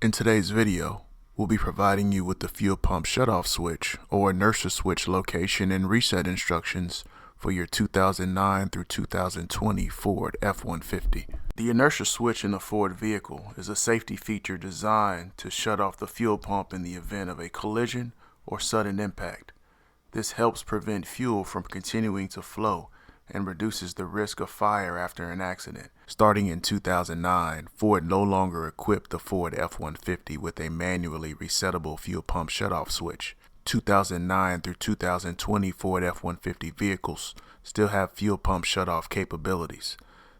In today's video, we'll be providing you with the fuel pump shutoff switch or inertia switch location and reset instructions for your 2009 through 2020 Ford F-150. The inertia switch in a Ford vehicle is a safety feature designed to shut off the fuel pump in the event of a collision or sudden impact. This helps prevent fuel from continuing to flow and reduces the risk of fire after an accident. Starting in 2009, Ford no longer equipped the Ford F-150 with a manually resettable fuel pump shutoff switch. 2009 through 2020 Ford F-150 vehicles still have fuel pump shutoff capabilities.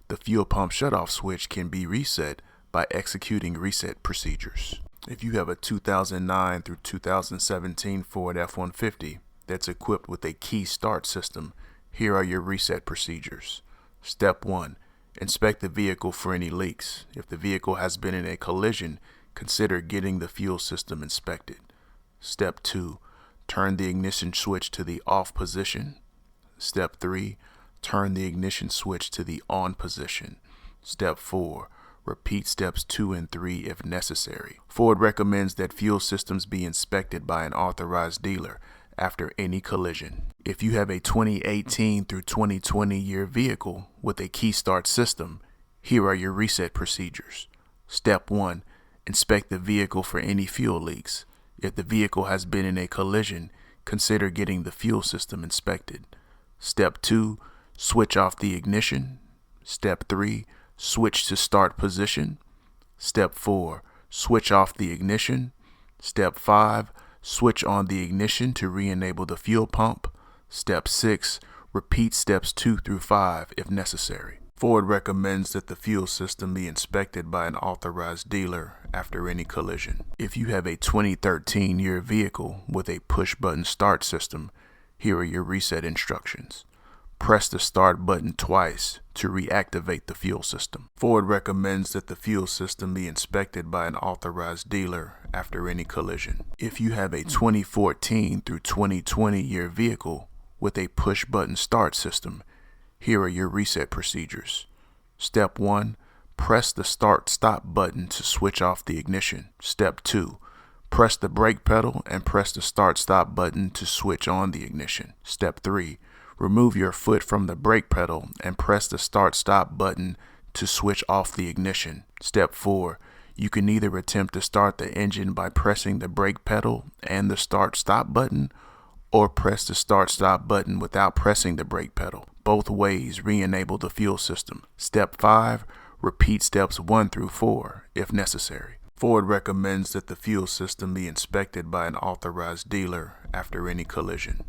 The fuel pump shutoff switch can be reset by executing reset procedures. If you have a 2009 through 2017 Ford F-150 that's equipped with a key start system, here are your reset procedures. Step 1. Inspect the vehicle for any leaks. If the vehicle has been in a collision, consider getting the fuel system inspected. Step 2. Turn the ignition switch to the off position. Step 3. Turn the ignition switch to the on position. Step 4. Repeat steps 2 and 3 if necessary. Ford recommends that fuel systems be inspected by an authorized dealer after any collision. If you have a 2018 through 2020 year vehicle with a key start system, here are your reset procedures. Step 1. Inspect the vehicle for any fuel leaks. If the vehicle has been in a collision, consider getting the fuel system inspected. Step 2. Switch off the ignition. Step 3. Switch to start position. Step 4. Switch off the ignition. Step 5. Switch on the ignition to re-enable the fuel pump. Step 6. Repeat steps 2 through 5 if necessary. Ford recommends that the fuel system be inspected by an authorized dealer after any collision. If you have a 2013 year vehicle with a push-button start system, here are your reset instructions. Press the start button twice to reactivate the fuel system. Ford recommends that the fuel system be inspected by an authorized dealer after any collision. If you have a 2014 through 2020 year vehicle with a push-button start system, here are your reset procedures. Step 1. Press the start-stop button to switch off the ignition. Step 2. Press the brake pedal and press the start-stop button to switch on the ignition. Step 3. Remove your foot from the brake pedal and press the start-stop button to switch off the ignition. Step 4. You can either attempt to start the engine by pressing the brake pedal and the start-stop button, or press the start-stop button without pressing the brake pedal. Both ways re-enable the fuel system. Step 5. Repeat steps 1 through 4 if necessary. Ford recommends that the fuel system be inspected by an authorized dealer after any collision.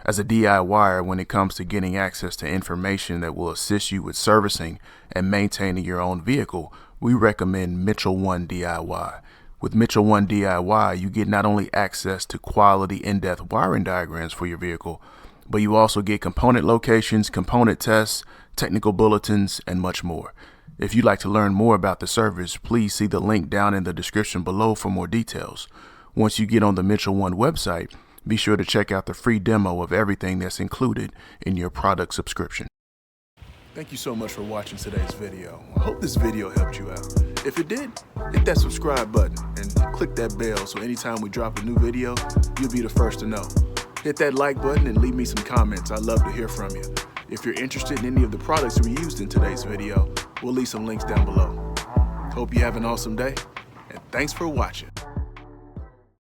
As a DIYer, when it comes to getting access to information that will assist you with servicing and maintaining your own vehicle, we recommend Mitchell 1 DIY. With Mitchell 1 DIY, you get not only access to quality in-depth wiring diagrams for your vehicle, but you also get component locations, component tests, technical bulletins, and much more. If you'd like to learn more about the service, please see the link down in the description below for more details. Once you get on the Mitchell 1 website, be sure to check out the free demo of everything that's included in your product subscription. Thank you so much for watching today's video. I hope this video helped you out. If it did, hit that subscribe button and click that bell so anytime we drop a new video, you'll be the first to know. Hit that like button and leave me some comments. I'd love to hear from you. If you're interested in any of the products we used in today's video, we'll leave some links down below. Hope you have an awesome day, and thanks for watching.